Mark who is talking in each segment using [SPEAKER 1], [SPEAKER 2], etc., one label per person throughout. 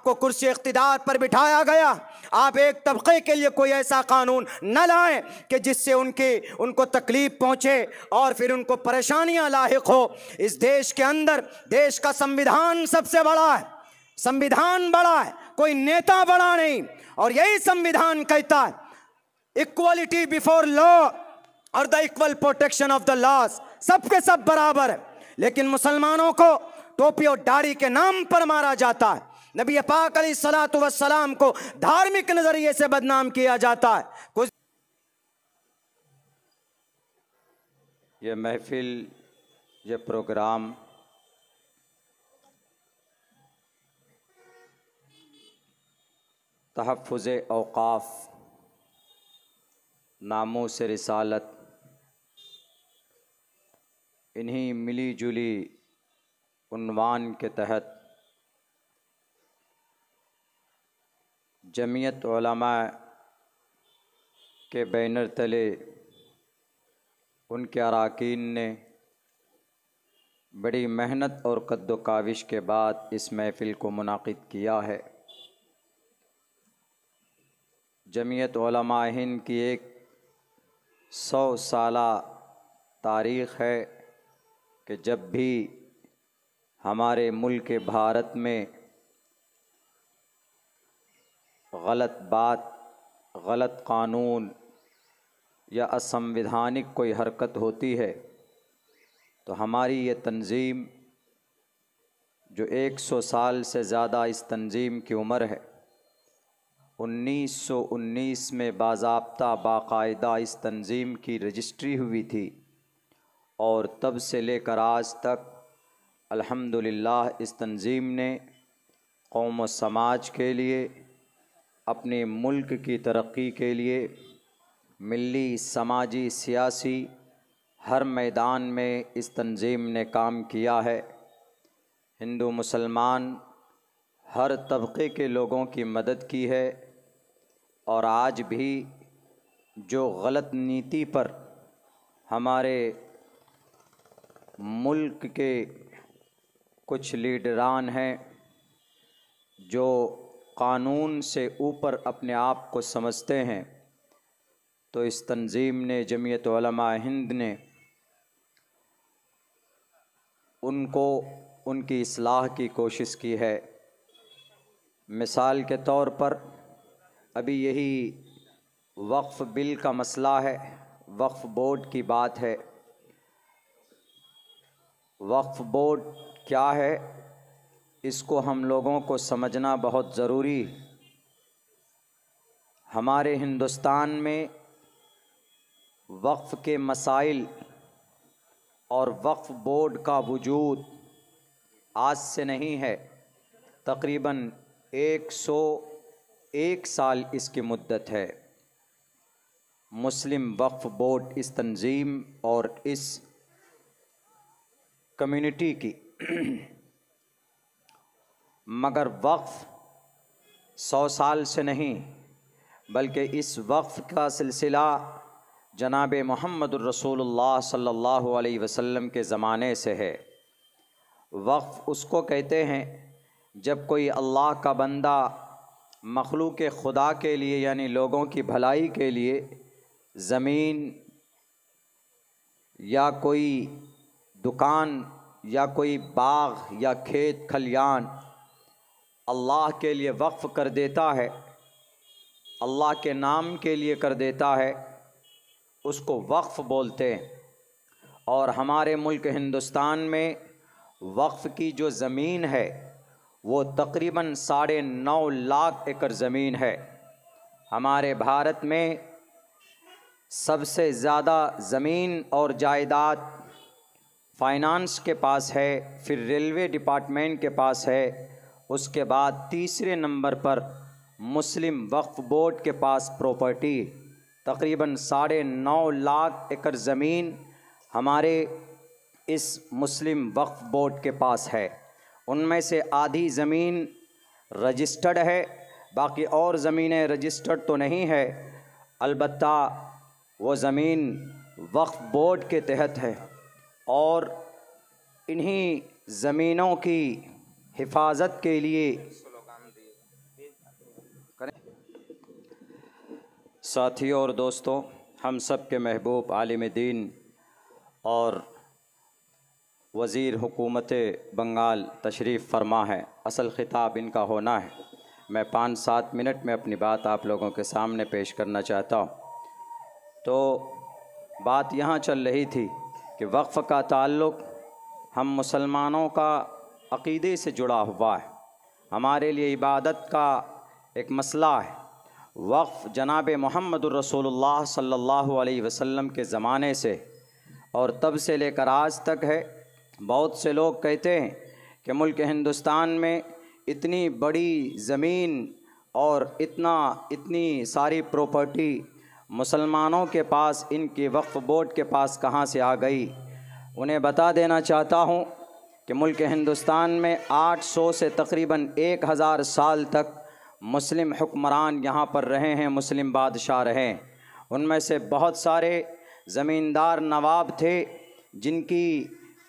[SPEAKER 1] आपको कुर्सी इख्तिदार पर बिठाया गया, आप एक तबके के लिए कोई ऐसा कानून न लाएं कि जिससे उनको तकलीफ पहुंचे और फिर उनको परेशानियां लाहिक हो। इस देश के अंदर देश का संविधान सबसे बड़ा है, संविधान बड़ा है, कोई नेता बड़ा नहीं। और यही संविधान कहता है इक्वलिटी बिफोर लॉ और the equal protection of the laws, सबके सब बराबर है। लेकिन मुसलमानों को टोपी और दाढ़ी के नाम पर मारा जाता है। नबी पाक अलैहिस्सलातु वस्सलाम को धार्मिक नजरिए से बदनाम किया जाता है। कुछ
[SPEAKER 2] ये महफिल, ये प्रोग्राम तहफ़्फ़ुज़ औक़ाफ़, नामूस रिसालत, इन्हीं मिली जुली उन्वान के तहत जमीयत उलमा के बैनर तले उनके अरकान ने बड़ी मेहनत और कद्दो काविश के बाद इस महफ़िल को मुनाक़िद किया है। जमीयत उलमा हिंद की एक 100 साला तारीख़ है कि जब भी हमारे मुल्क भारत में गलत बात, गलत कानून या असंवैधानिक कोई हरकत होती है तो हमारी ये तंजीम, जो 100 साल से ज़्यादा इस तंजीम की उम्र है, 1919 में बाज़ाब्ता बाकायदा इस तंजीम की रजिस्ट्री हुई थी और तब से लेकर आज तक अल्हम्दुलिल्लाह इस तंजीम ने कौम व समाज के लिए, अपने मुल्क की तरक्की के लिए, मिली, समाजी, सियासी हर मैदान में इस तंजीम ने काम किया है। हिंदू मुसलमान हर तबके के लोगों की मदद की है और आज भी जो गलत नीति पर हमारे मुल्क के कुछ लीडरान हैं जो कानून से ऊपर अपने आप को समझते हैं, तो इस तंजीम ने, जमीयत उलमा हिंद ने उनको उनकी इस्लाह की कोशिश की है। मिसाल के तौर पर अभी यही वक्फ़ बिल का मसला है, वक्फ़ बोर्ड की बात है। वक्फ़ बोर्ड क्या है, इसको हम लोगों को समझना बहुत ज़रूरी। हमारे हिंदुस्तान में वक्फ़ के मसाइल और वक्फ़ बोर्ड का वजूद आज से नहीं है, तकरीबन 101 साल इसकी मुद्दत है। मुस्लिम वक्फ़ बोर्ड इस तंजीम और इस कम्युनिटी की मगर वक्फ़ 100 साल से नहीं, बल्कि इस वक्फ़ का सिलसिला जनाब मुहम्मदुर रसूलुल्लाह सल्लल्लाहु अलैहि वसल्लम के ज़माने से है। वक्फ़ उसको कहते हैं जब कोई अल्लाह का बंदा मखलूक़ खुदा के लिए, यानी लोगों की भलाई के लिए ज़मीन या कोई दुकान या कोई बाग या खेत खलियान अल्लाह के लिए वक्फ़ कर देता है, अल्लाह के नाम के लिए कर देता है, उसको वक्फ़ बोलते हैं। और हमारे मुल्क हिंदुस्तान में वक्फ़ की जो ज़मीन है वो तकरीबन 9.5 लाख एकड़ ज़मीन है। हमारे भारत में सबसे ज़्यादा ज़मीन और जायदाद फाइनेंस के पास है, फिर रेलवे डिपार्टमेंट के पास है, उसके बाद तीसरे नंबर पर मुस्लिम वक्फ़ बोर्ड के पास प्रॉपर्टी। तकरीबन 9.5 लाख एकड़ ज़मीन हमारे इस मुस्लिम वक्फ़ बोर्ड के पास है। उनमें से आधी ज़मीन रजिस्टर्ड है, बाकी और ज़मीनें रजिस्टर्ड तो नहीं है, अलबत्ता वो ज़मीन वक्फ़ बोर्ड के तहत है। और इन्हीं ज़मीनों की हिफाजत के लिए साथियों और दोस्तों, हम सब के महबूब आलिम दीन और वज़ीर हुकूमत बंगाल तशरीफ़ फरमा है। असल ख़िताब इनका होना है। मैं 5-7 मिनट में अपनी बात आप लोगों के सामने पेश करना चाहता हूँ। तो बात यहाँ चल रही थी कि वक्फ़ का ताल्लुक़ हम मुसलमानों का अक़ीदे से जुड़ा हुआ है। हमारे लिए इबादत का एक मसला है। वक्फ़ जनाब मुहम्मदुर रसूलुल्लाह सल्लल्लाहु अलैहि वसल्लम के ज़माने से और तब से लेकर आज तक है। बहुत से लोग कहते हैं कि मुल्क हिंदुस्तान में इतनी बड़ी ज़मीन और इतनी सारी प्रॉपर्टी मुसलमानों के पास, इनके वक्फ़ बोर्ड के पास कहाँ से आ गई। उन्हें बता देना चाहता हूँ कि मुल्क हिंदुस्तान में 800 से तकरीबन 1000 साल तक मुस्लिम हुक्मरान यहाँ पर रहे हैं, मुस्लिम बादशाह रहे। उनमें से बहुत सारे ज़मींदार नवाब थे जिनकी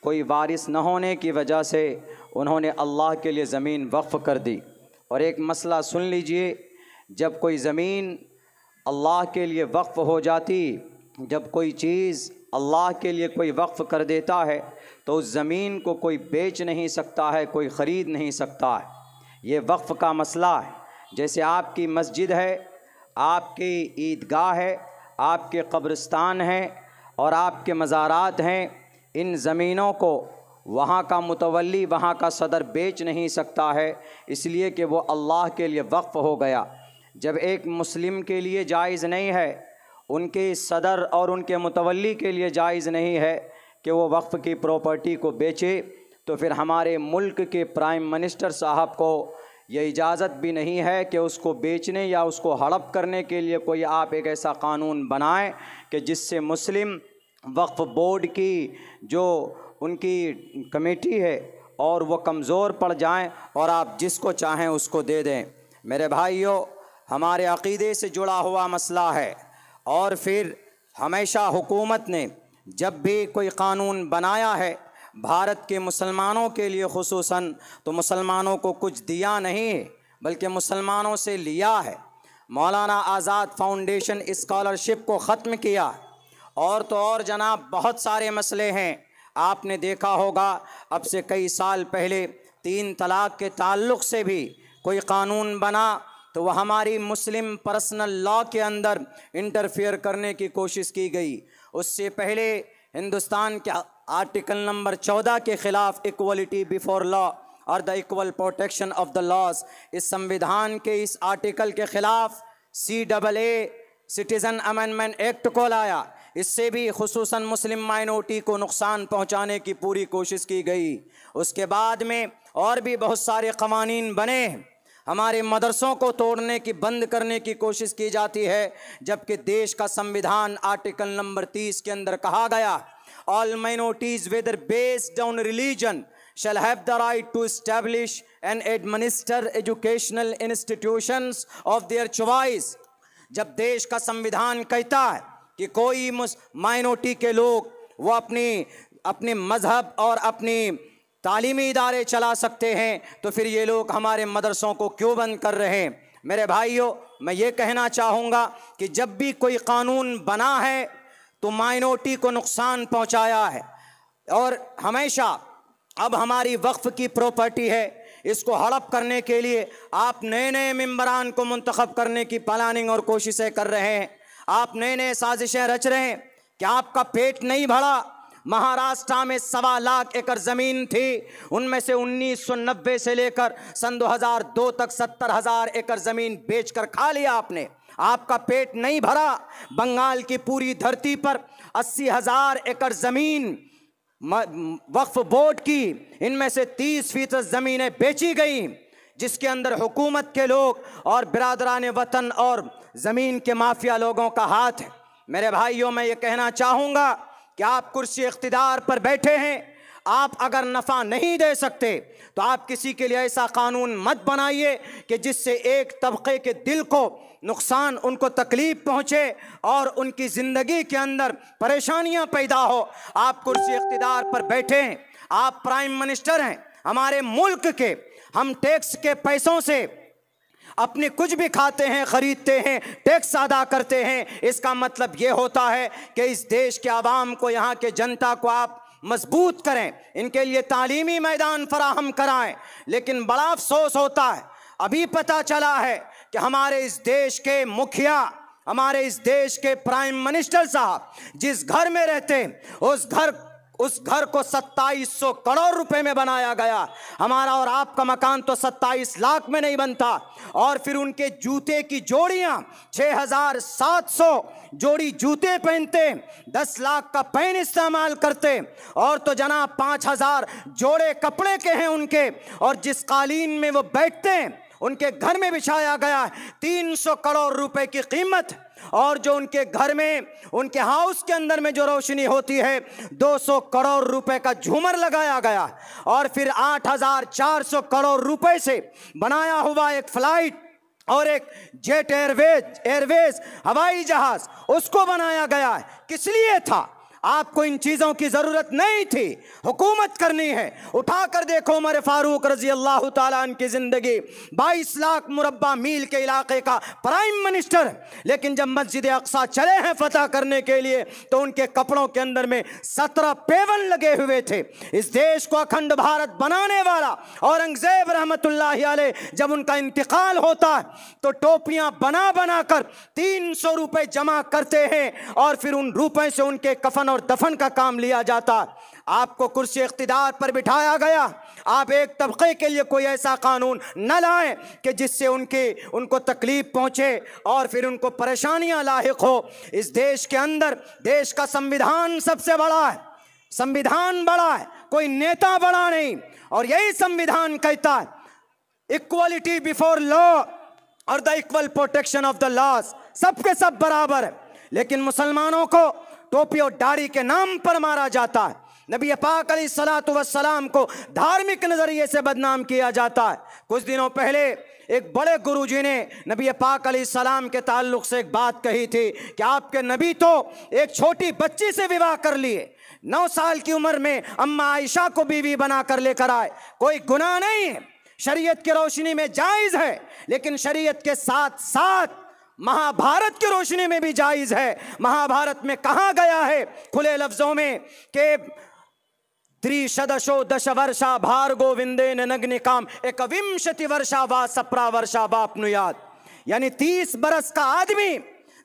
[SPEAKER 2] कोई वारिस न होने की वजह से उन्होंने अल्लाह के लिए ज़मीन वक्फ़ कर दी। और एक मसला सुन लीजिए, जब कोई ज़मीन अल्लाह के लिए वक्फ़ हो जाती, जब कोई चीज़ अल्लाह के लिए कोई वक्फ़ कर देता है तो उस ज़मीन को कोई बेच नहीं सकता है, कोई ख़रीद नहीं सकता है। ये वक्फ़ का मसला है। जैसे आपकी मस्जिद है, आपकी ईदगाह है, आपके कब्रिस्तान हैं और आपके मज़ारात हैं, इन ज़मीनों को वहाँ का मुतवल्ली, वहाँ का सदर बेच नहीं सकता है, इसलिए कि वो अल्लाह के लिए वक्फ़ हो गया। जब एक मुस्लिम के लिए जायज़ नहीं है, उनके सदर और उनके मुतवल्ली के लिए जायज़ नहीं है कि वो वक्फ़ की प्रॉपर्टी को बेचे, तो फिर हमारे मुल्क के प्राइम मिनिस्टर साहब को ये इजाज़त भी नहीं है कि उसको बेचने या उसको हड़प करने के लिए कोई आप एक ऐसा कानून बनाएं कि जिससे मुस्लिम वक्फ़ बोर्ड की जो उनकी कमेटी है और वो कमज़ोर पड़ जाएं और आप जिसको चाहें उसको दे दें। मेरे भाइयों, हमारे अक़ीदे से जुड़ा हुआ मसला है। और फिर हमेशा हुकूमत ने जब भी कोई कानून बनाया है भारत के मुसलमानों के लिए खुसूसन, तो मुसलमानों को कुछ दिया नहीं है बल्कि मुसलमानों से लिया है। मौलाना आज़ाद फाउंडेशन स्कॉलरशिप को ख़त्म किया। और तो और जनाब, बहुत सारे मसले हैं। आपने देखा होगा अब से कई साल पहले 3 तलाक़ के ताल्लुक़ से भी कोई कानून बना तो वह हमारी मुस्लिम पर्सनल लॉ के अंदर इंटरफेयर करने की कोशिश की गई। उससे पहले हिंदुस्तान के आर्टिकल नंबर 14 के ख़िलाफ़ इक्वलिटी बिफोर लॉ और the equal protection of the laws, इस संविधान के इस आर्टिकल के ख़िलाफ़ CAA सिटीज़न अमेंडमेंट एक्ट को लाया। इससे भी खुसूसन मुस्लिम माइनॉरिटी को नुकसान पहुंचाने की पूरी कोशिश की गई। उसके बाद में और भी बहुत सारे क़वानीन बने। हमारे मदरसों को तोड़ने की, बंद करने की कोशिश की जाती है, जबकि देश का संविधान आर्टिकल नंबर 30 के अंदर कहा गया, all minorities whether based on religion shall have the right to establish and administer educational institutions of their choice। जब देश का संविधान कहता है कि कोई माइनॉरिटी के लोग वो अपने मज़हब और अपनी तालीमी इदारे चला सकते हैं, तो फिर ये लोग हमारे मदरसों को क्यों बंद कर रहे हैं। मेरे भाइयों, मैं ये कहना चाहूँगा कि जब भी कोई कानून बना है तो माइनॉरिटी को नुकसान पहुँचाया है। और हमेशा अब हमारी वक्फ़ की प्रॉपर्टी है, इसको हड़प करने के लिए आप नए नए मेंबरान को मुंतखब करने की प्लानिंग और कोशिशें कर रहे हैं। आप नए नए साजिशें रच रहे हैं कि आपका पेट नहीं भरा। महाराष्ट्र में 1.25 लाख एकड़ ज़मीन थी, उनमें से 1990 से लेकर सन 2002 तक 70,000 एकड़ ज़मीन बेचकर खा लिया आपने। आपका पेट नहीं भरा। बंगाल की पूरी धरती पर 80,000 एकड़ ज़मीन वक्फ बोर्ड की, इनमें से 30% ज़मीनें बेची गई, जिसके अंदर हुकूमत के लोग और बिरादरान वतन और ज़मीन के माफिया लोगों का हाथ है। मेरे भाइयों, मैं ये कहना चाहूँगा कि आप कुर्सी इख्तिदार पर बैठे हैं, आप अगर नफ़ा नहीं दे सकते तो आप किसी के लिए ऐसा कानून मत बनाइए कि जिससे एक तबके के दिल को नुकसान, उनको तकलीफ पहुँचे और उनकी ज़िंदगी के अंदर परेशानियाँ पैदा हो। आप कुर्सी इख्तिदार पर बैठे हैं, आप प्राइम मिनिस्टर हैं हमारे मुल्क के, हम टैक्स के पैसों से
[SPEAKER 1] अपने कुछ भी खाते हैं, खरीदते हैं, टैक्स अदा करते हैं। इसका मतलब ये होता है कि इस देश के आवाम को, यहाँ के जनता को आप मजबूत करें, इनके लिए तालीमी मैदान फराहम कराएं। लेकिन बड़ा अफसोस होता है, अभी पता चला है कि हमारे इस देश के मुखिया, हमारे इस देश के प्राइम मिनिस्टर साहब जिस घर में रहते हैं, उस घर को 2700 करोड़ रुपए में बनाया गया। हमारा और आपका मकान तो 27 लाख में नहीं बनता। और फिर उनके जूते की जोड़ियां 6700 जोड़ी जूते पहनते, 10 लाख का पेन इस्तेमाल करते। और तो जनाब 5000 जोड़े कपड़े के हैं उनके। और जिस कालीन में वो बैठते हैं उनके घर में बिछाया गया 300 करोड़ रुपए की कीमत। और जो उनके घर में, उनके हाउस के अंदर में जो रोशनी होती है, 200 करोड़ रुपए का झूमर लगाया गया। और फिर 8400 करोड़ रुपए से बनाया हुआ एक फ्लाइट और एक जेट एयरवेज हवाई जहाज, उसको बनाया गया। किस लिए था? आपको इन चीज़ों की ज़रूरत नहीं थी, हुकूमत करनी है। उठाकर देखो उमर फारूक रजी अल्लाह ताला अन्हु की ज़िंदगी, 22 लाख मुरब्बा मील के इलाके का प्राइम मिनिस्टर। लेकिन जब मस्जिद अक्सा चले हैं फतह करने के लिए तो उनके कपड़ों के अंदर में 17 पेवन लगे हुए थे। इस देश को अखंड भारत बनाने वाला औरंगजेब रहमतुल्लाहि अलैह जब उनका इंतकाल होता है तो टोपियाँ बना बना कर 300 रुपये जमा करते हैं और फिर उन रुपए से उनके कफन और दफन का काम लिया जाता। आपको कुर्सी इख्तिदार पर बिठाया गया, आप एक तबके के लिए कोई ऐसा कानून न लाएं कि जिससे उनको तकलीफ पहुंचे और फिर उनको परेशानियां लाहिक हो। इस देश के अंदर देश का संविधान सबसे बड़ा है, संविधान बड़ा है, कोई नेता बड़ा नहीं। और यही संविधान कहता है इक्वलिटी बिफोर लॉ और the equal protection of the laws, सबके सब बराबर है। लेकिन मुसलमानों को टोपी और दाढ़ी के नाम पर मारा जाता है। नबी पाक अलैहिस्सलातु वस्सलाम को धार्मिक नजरिए से बदनाम किया जाता है। कुछ दिनों पहले एक बड़े गुरुजी ने नबी पाक अलैहिस्सलाम के ताल्लुक से एक बात कही थी कि आपके नबी तो एक छोटी बच्ची से विवाह कर लिए, 9 साल की उम्र में अम्मा आयशा को बीवी बना कर लेकर आए। कोई गुनाह नहीं है, शरीयत की रोशनी में जायज़ है। लेकिन शरीयत के साथ साथ महाभारत की रोशनी में भी जायज़ है। महाभारत में कहा गया है खुले लफ्जों में कि त्रिशदशो दश वर्षा भार्गो विंदेन नग्निकाम एकविंशति वर्षा वा सप्रा वर्षा वापनुयाद, यानी 30 बरस का आदमी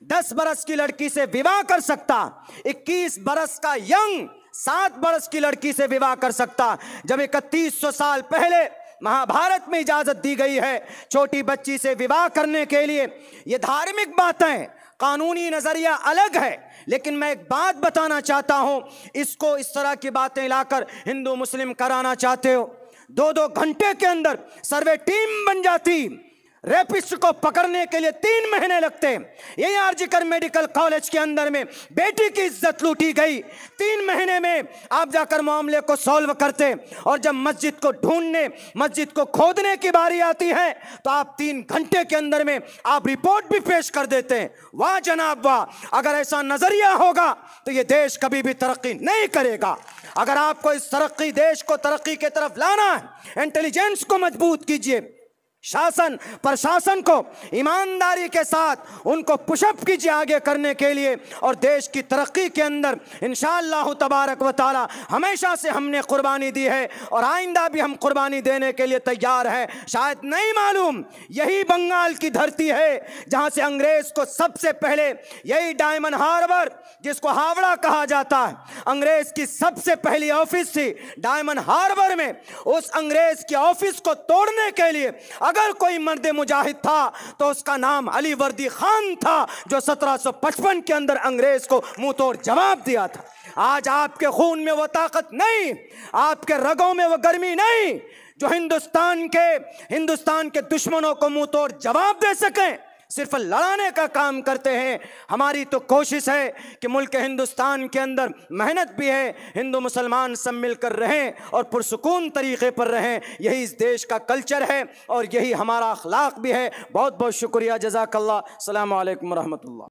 [SPEAKER 1] 10 बरस की लड़की से विवाह कर सकता, 21 बरस का यंग 7 बरस की लड़की से विवाह कर सकता। जब 3100 साल पहले महाभारत में इजाजत दी गई है छोटी बच्ची से विवाह करने के लिए। ये धार्मिक बातें, कानूनी नजरिया अलग है। लेकिन मैं एक बात बताना चाहता हूं, इसको इस तरह की बातें लाकर हिंदू मुस्लिम कराना चाहते हो, 2-2 घंटे के अंदर सर्वे टीम बन जाती। रेपिस्ट को पकड़ने के लिए 3 महीने लगते। यही आरजीकर मेडिकल कॉलेज के अंदर में बेटी की इज्जत लूटी गई, 3 महीने में आप जाकर मामले को सॉल्व करते। और जब मस्जिद को ढूंढने, मस्जिद को खोदने की बारी आती है तो आप 3 घंटे के अंदर में आप रिपोर्ट भी पेश कर देते हैं। वाह जनाब वाह, अगर ऐसा नजरिया होगा तो ये देश कभी भी तरक्की नहीं करेगा। अगर आपको इस देश को तरक्की की तरफ लाना है, इंटेलिजेंस को मजबूत कीजिए, शासन प्रशासन को ईमानदारी के साथ उनको पुशअप कीजिए आगे करने के लिए। और देश की तरक्की के अंदर इंशाअल्लाह तबारक व तआला हमेशा से हमने कुर्बानी दी है और आइंदा भी हम कुर्बानी देने के लिए तैयार हैं। शायद नहीं मालूम, यही बंगाल की धरती है जहां से अंग्रेज को सबसे पहले, यही डायमंड हार्बर जिसको हावड़ा कहा जाता है, अंग्रेज की सबसे पहली ऑफिस थी डायमंड हार्बर में। उस अंग्रेज की ऑफिस को तोड़ने के लिए अगर कोई मर्द मुजाहिद था तो उसका नाम अली वर्दी खान था, जो 1755 के अंदर अंग्रेज को मुंह तोड़ जवाब दिया था। आज आपके खून में वो ताकत नहीं, आपके रगों में वो गर्मी नहीं जो हिंदुस्तान के दुश्मनों को मुंह तोड़ जवाब दे सकें, सिर्फ लड़ाने का काम करते हैं। हमारी तो कोशिश है कि मुल्क हिंदुस्तान के अंदर मेहनत भी है, हिंदू मुसलमान सब मिलकर रहें और पुरसुकून तरीके पर रहें। यही इस देश का कल्चर है और यही हमारा अखलाक भी है। बहुत बहुत शुक्रिया, जज़ाकल्लाह। अस्सलामु अलैकुम रहमतुल्लाह।